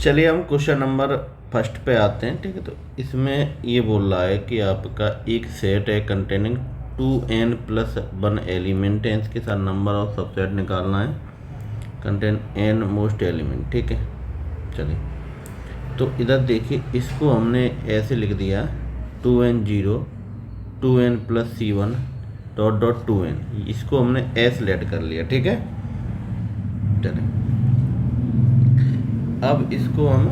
चलिए हम question number first पे आते हैं। ठीक है, तो इसमें ये बोल रहा है कि आपका एक सेट है कंटेनिंग 2n+1 एलिमेंट है, इसके साथ नंबर ऑफ सबसेट निकालना है कंटेन n मोस्ट एलिमेंट। ठीक है, चलिए तो इधर देखिए, इसको हमने ऐसे लिख दिया 2n0 2n+c1 dot dot 2n, इसको हमने s लेट कर लिया। ठीक है, चलिए अब इसको हम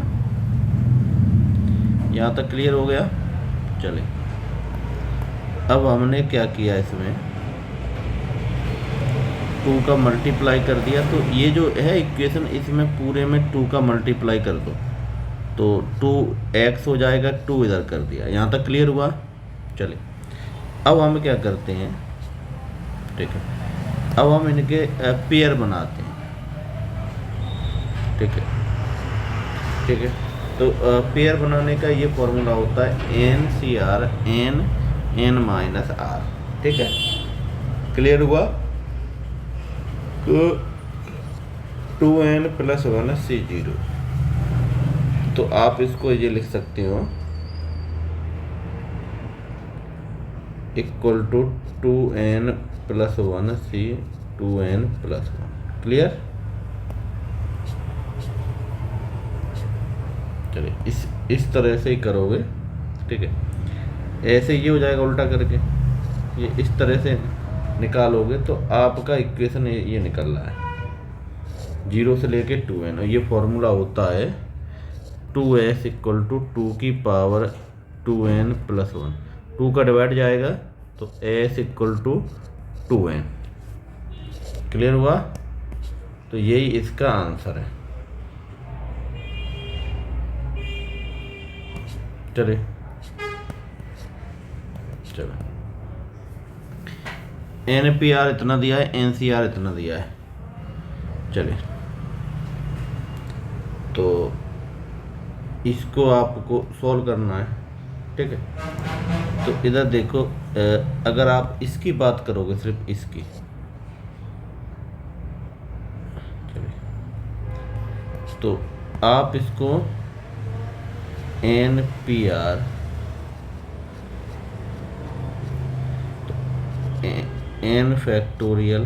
यहाँ तक क्लियर हो गया। चलिए अब हमने क्या किया, इसमें 2 का मल्टीप्लाई कर दिया, तो ये जो है इक्वेशन, इसमें पूरे में 2 का मल्टीप्लाई कर दो तो 2x हो जाएगा, 2 इधर कर दिया। यहाँ तक क्लियर हुआ। चलिए अब हम क्या करते हैं, ठीक है, अब हम इनके पेयर बनाते हैं। ठीक है, ठीक है, तो पेयर बनाने का ये फॉर्मूला होता है NCR n-r। ठीक है, क्लियर हुआ। तो 2n+1 C0, तो आप इसको ये लिख सकते हो equal to 2n+1 C 2n+1। Clear. चलिए इस तरह से ही करोगे। ठीक है, ऐसे ये हो जाएगा, उल्टा करके ये इस तरह से निकालोगे तो आपका इक्वेशन ये निकल रहा है 0 से लेके 2n, और ये फॉर्मूला होता है 2s इक्वल टू 2 की पावर 2n+1। 2 का डिवाइड जाएगा तो s equal to 2n। Clear हुआ। तो यही इसका आंसर है। चलिए चलो, NPR इतना दिया है, NCR इतना दिया है। चलिए तो इसको आपको सॉल्व करना है। ठीक है, तो इधर देखो, अगर आप इसकी बात करोगे, सिर्फ इसकी, चलिए तो आप इसको NPR n factorial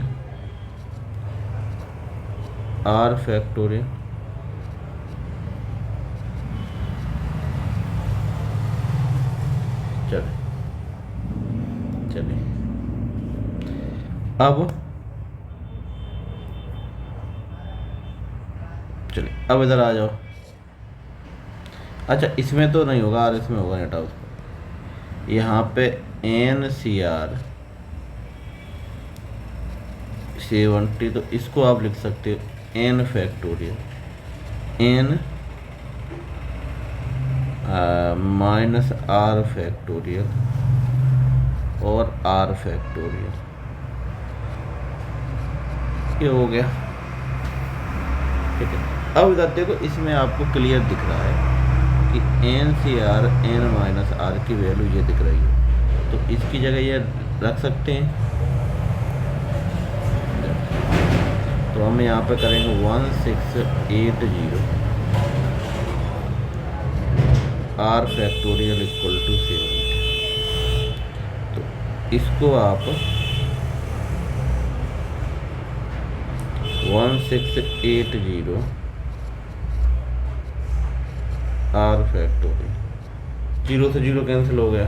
r factorial चलिए अब इधर आ जाओ। अच्छा, इसमें तो नहीं होगा, और इसमें होगा, नेटा उसको यहाँ पे NCR 70, तो इसको आप लिख सकते हो n factorial n -r factorial और r फैक्टोरियल। ये हो गया। ठीक है, अब इधर देखो, इसमें आपको क्लियर दिख रहा है कि NCR n-r की वैल्यू ये दिख रही है, तो इसकी जगह ये रख सकते हैं। तो हम यहाँ पे करेंगे 1680 r फैक्टोरियल इक्वल टू 70। तो इसको आप 1680 r फैक्टोरियल, 0 से 0 कैंसिल हो गया,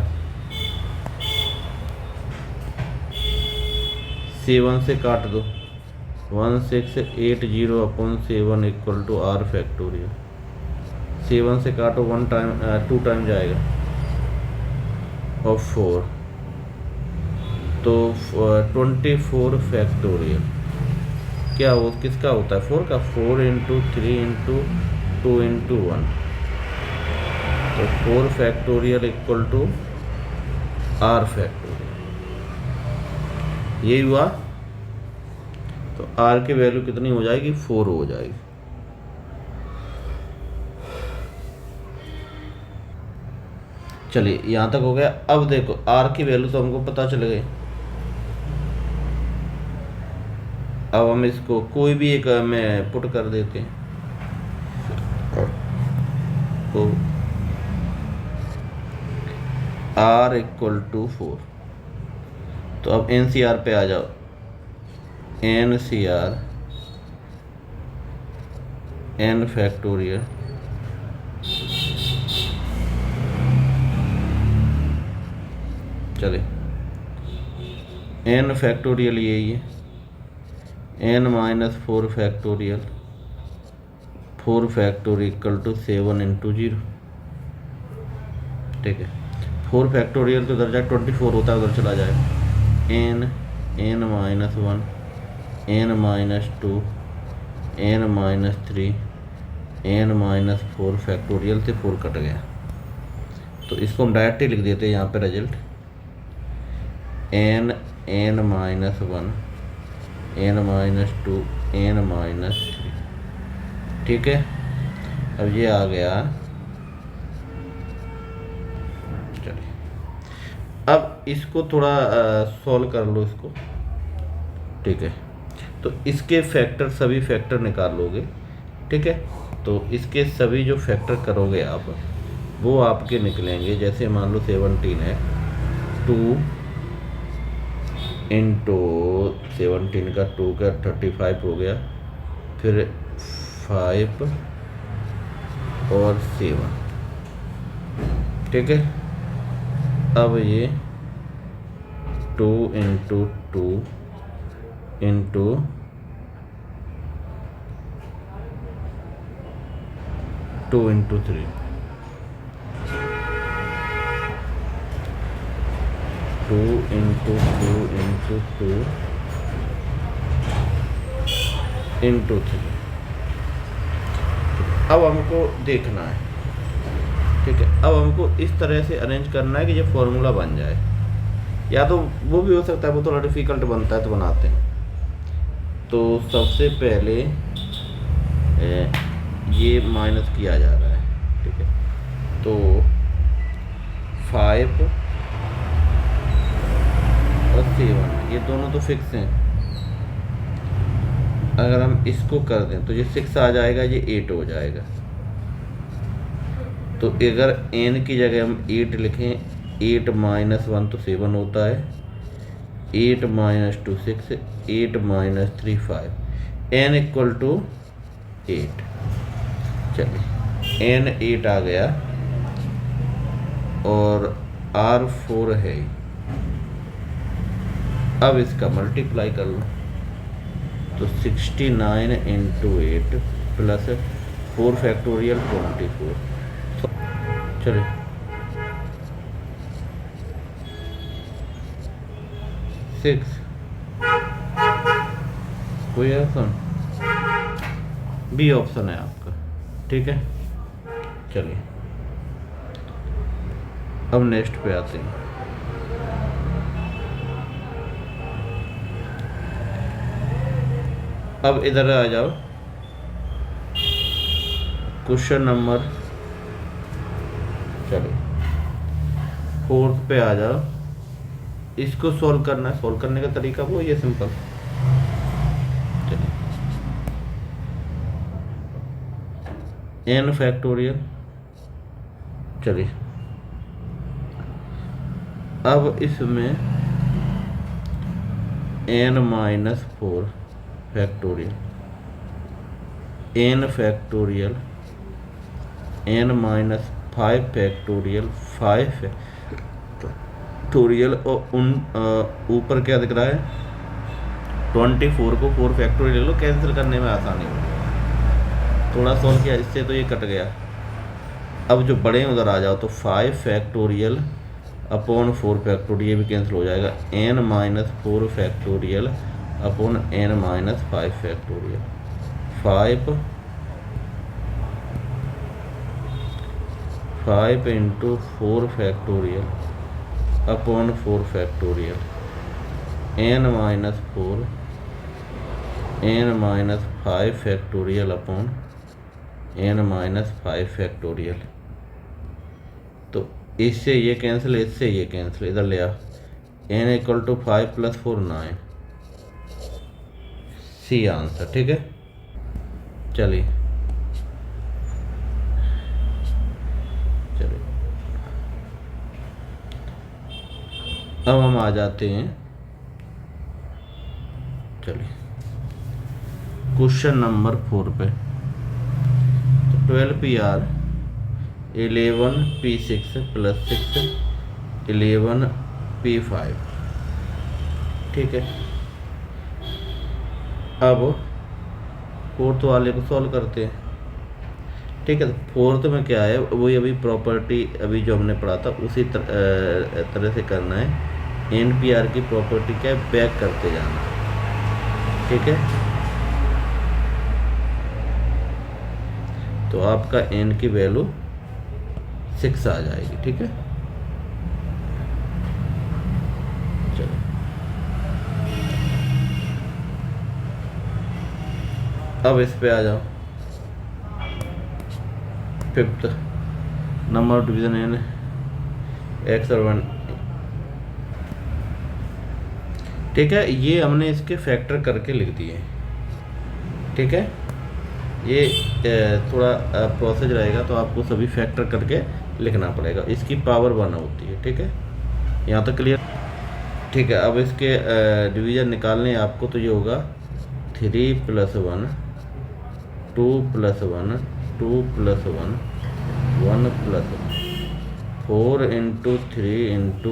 7 से काट दो, 1680/7 इक्वल टू r फैक्टोरियल। 7 से काटो, 2 टाइम जाएगा, और 4, तो 24 फैक्टोरियल क्या हो, किसका होता है, 4 का, 4 × 3 × 2 × 1, तो 4 factorial equal to r factorial. यही हुआ। तो r की वैल्यू कितनी हो जाएगी, 4 हो जाएगी। चलिए यहाँ तक हो गया। अब देखो r की वैल्यू तो हमको पता चल गई। अब हम इसको कोई भी एक में पुट कर देते हैं। ओ आर इक्वल टू 4। तो अब एन सी आर पे आ जाओ। N c r n factorial चले, एन फैक्टोरियल यही है, n minus 4 factorial, 4 factorial equal to 7 into 0। ठीक है, 4 फैक्टोरियल तो इधर जाए 24 होता है, उधर चला जाए। N minus 1, n minus 2, n minus 3, n minus 4 factorial से 4 कट गया, तो इसको हम डायरेक्ट ही लिख देते हैं यहाँ पे result. N minus 1, n minus 2, n minus 3। ठीक है, अब ये आ गया। चलिए अब इसको थोड़ा सॉल्व कर लो इसको। ठीक है, तो इसके फैक्टर, सभी फैक्टर निकाल लोगे। ठीक है, तो इसके सभी जो फैक्टर करोगे आप, वो आपके निकलेंगे। जैसे मान लो 17 है, 2 इंटू 17 का 2 का 35 हो गया, फिर 5 और 7। ठीक है, अब ये 2 into 2 into 2 into 3, 2 into 2 into 2 into 3। अब हमको देखना है। ठीक है, अब हमको इस तरह से अरेंज करना है कि ये फॉर्मूला बन जाए। या तो वो भी हो सकता है, वो थोड़ा डिफ़िकल्ट बनता है तो बनाते हैं। तो सबसे पहले ये माइनस किया जा रहा है। ठीक है, तो 5 और 7 ये दोनों तो फिक्स हैं। अगर हम इसको कर दें तो ये 6 आ जाएगा, ये 8 हो जाएगा। तो अगर n की जगह हम 8 लिखें, 8 माइनस 1 तो 7 होता है, 8 minus 2 6, 8 minus 3 5, n equal to 8। चलिए, n 8 आ गया और r 4 है। अब इसका मल्टीप्लाई कर लो, तो 69 इंटू 8 प्लस 4 फैक्टोरियल 24। चलिए, सिक्स, कोई ऑप्शन? बी ऑप्शन है आपका। ठीक है, चलिए अब नेक्स्ट पे आते हैं। अब इधर आ जाओ, क्वेश्चन नंबर, चलिए 4th पे आ जाओ। इसको सॉल्व करना है। सॉल्व करने का तरीका वो ये सिंपल। चलिए, n फैक्टोरियल। चलिए, अब इसमें n minus 4 factorial, n factorial, n minus 5 factorial, 5 factorial, और उन ऊपर क्या दिख रहा है, 24 को 4 फैक्टोरियल लो, कैंसिल करने में आसानी हो। थोड़ा सॉल्व किया इससे तो ये कट गया। अब जो बड़े हैं उधर आ जाओ, तो 5 फैक्टोरियल अपॉन 4 फैक्टोरियल, ये भी कैंसिल हो जाएगा। n minus 4 factorial upon n minus 5 factorial, 5 into 4 factorial upon 4 factorial, n minus 4, n minus 5 factorial upon n minus 5 factorial. तो इससे ये कैंसिल, इससे ये कैंसिल, इधर ले आ। n equal to 5 plus 4 9, C answer. ठीक है, चलिए अब हम आ जाते हैं, चलिए क्वेश्चन नंबर 4 पे। तो 12PR 11P6 + 6 11P5, ठीक है। अब फोर्थ वाले को सॉल्व करते हैं, ठीक है। तो फोर्थ में क्या है, वही अभी प्रॉपर्टी अभी जो हमने पढ़ा था उसी तरह से करना है। NPR की प्रॉपर्टी क्या है, बैक करते जाना, ठीक है। तो आपका n की वैल्यू 6 आ जाएगी, ठीक है। चलो अब इस पे आ जाओ। Fifth number of division n x और 1, ठीक है। ये हमने इसके फैक्टर करके लिख दिए, ठीक है। ये थोड़ा प्रोसेस रहेगा, तो आपको सभी फैक्टर करके लिखना पड़ेगा। इसकी पावर 1 होती है, ठीक है। यहाँ तक क्लियर, ठीक है। अब इसके डिवीजन निकालने हैं आपको, तो ये होगा 3 + 1 2 + 1 2 + 1 1 + 1 4 × 3 ×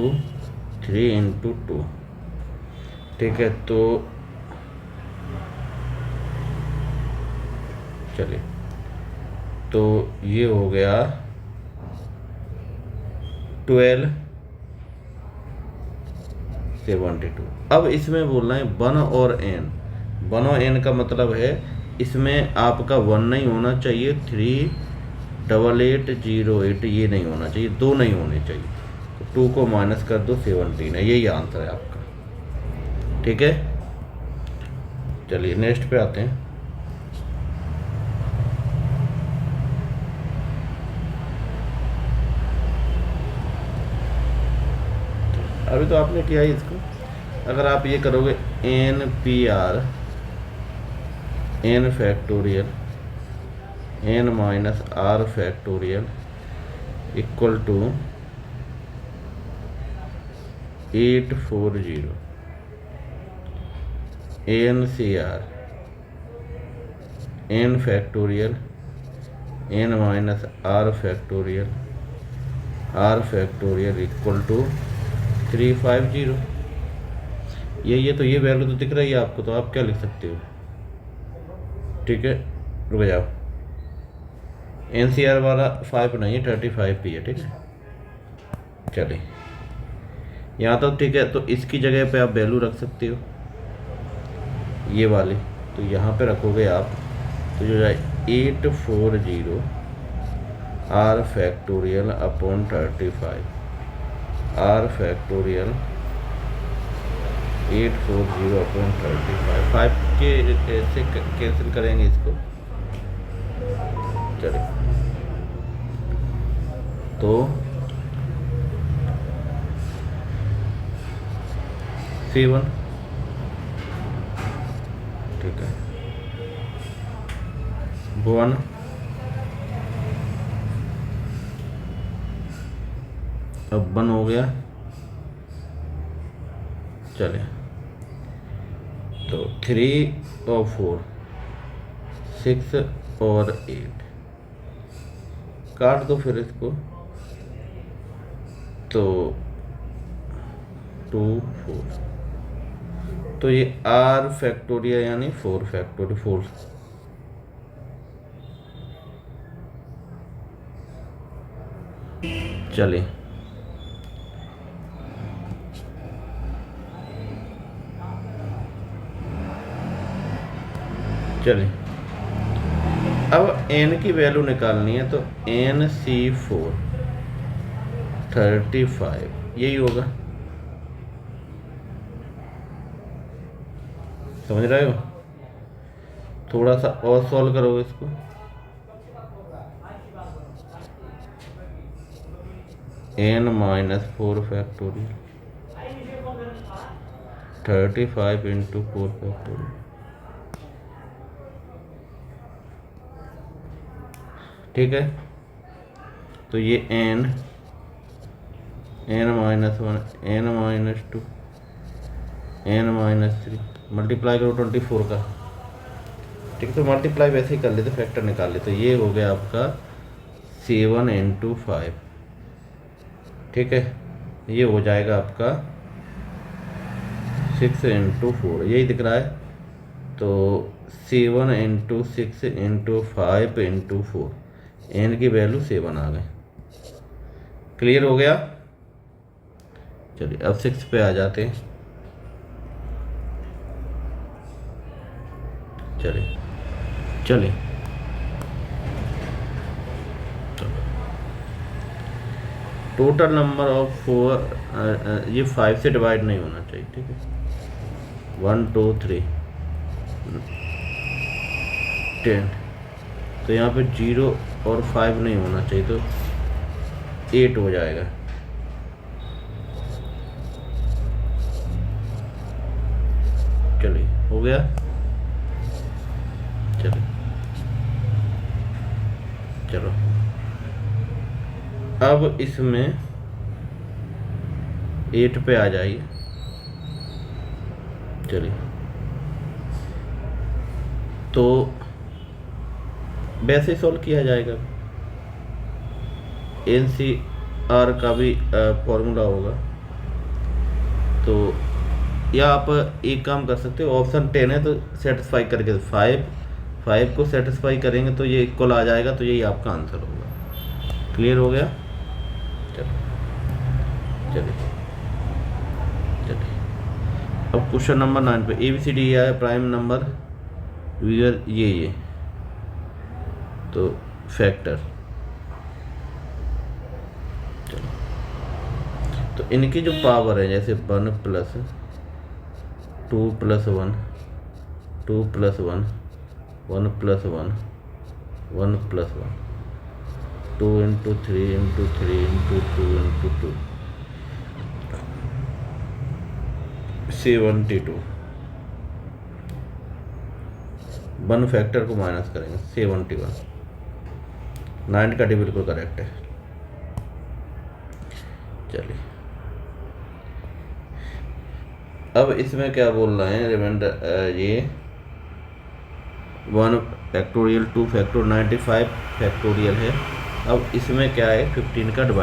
3 × 2, ठीक है। तो चलिए, तो ये हो गया 1272। अब इसमें बोलना है 1 और n। 1 और n का मतलब है इसमें आपका 1 नहीं होना चाहिए, 38808 ये नहीं होना चाहिए, 2 नहीं होने चाहिए। तो 2 को माइनस कर दो, 17 है। यही आंसर है आपका, ठीक है। चलिए नेक्स्ट पे आते हैं। अभी तो आपने किया ही इसको। अगर आप ये करोगे NPR n factorial n - r factorial equal to 840 NCR n factorial n - r factorial equal to 350। ये तो ये वैल्यू तो दिख रही है आपको, तो आप क्या लिख सकते हो, ठीक है। रुक जाओ, NCR वाला 5 नहीं है, 35P है, ठीक है। चलिए यहाँ तो ठीक है। तो इसकी जगह पे आप वैल्यू रख सकते हो, ये वाली। तो यहाँ पे रखोगे आप, तो जो जाए 840 r factorial upon 35 r factorial 840 upon 35, 5 के से कैंसिल करेंगे इसको। चलिए, तो C1, ठीक है। 1 अब 1 हो गया। चले, तो 3 और 4 6 और 8 काट दो फिर इसको। तो 2 4, तो ये r फैक्टोरियल यानी 4 फैक्टोरियल 4। चलिए चलिए, अब n की वैल्यू निकालनी है, तो NC4 35 यही होगा, समझ रहे हो। थोड़ा सा और सॉल्व करोगे इसको, n - 4 फैक्टोरियल 35 × 4 फैक्टोरियल, ठीक है। तो ये n n-1 n-2 n-3 multiply करो 24 का। ठीक है, तो मल्टीप्लाई वैसे ही कर लेते, फैक्टर निकाल लेते। तो ये हो गया आपका 7 × 5। ठीक है, ये हो जाएगा आपका 6 × 4, यही दिख रहा है। तो 7 × 6 × 5 × 4, n की वैल्यू 7 आ गई। क्लियर हो गया। चलिए अब 6 पे आ जाते हैं। चलिए चलिए टोटल नंबर ऑफ 4, ये 5 से डिवाइड नहीं होना चाहिए। ठीक है, 1 2 3 10, तो यहाँ पे 0 और 5 नहीं होना चाहिए, तो 8 हो जाएगा। चलिए हो गया। चलो चलो अब इसमें 8 पे आ जाइए। चलिए, तो वैसे सॉल्व किया जाएगा। NCR का भी फॉर्मूला होगा। तो या आप एक काम कर सकते हो, ऑप्शन 10 है तो सेटिस्फाई करके 5 को सेटिस्फाई करेंगे तो ये इक्वल आ जाएगा, तो यही आपका आंसर होगा। क्लियर हो गया। चलिए चलिए चलिए अब क्वेश्चन नंबर 9 पे ABCD है प्राइम नंबर डिवीजर ये तो फैक्टर। चलो, तो इनकी जो पावर है, जैसे 1 + 2 + 1 2 + 1 1 + 1 1 + 1 2 × 3 × 3 × 2 × 2 72। 1 फैक्टर को माइनस करेंगे 71। 9 का डी बिल्कुल करेक्ट है। चलिए अब इसमें क्या बोल रहे हैं, रिमाइंडर ये 1 फैक्टोरियल 2 फैक्टोरियल 95 फैक्टोरियल है। अब इसमें क्या है, 15 का डिवाइड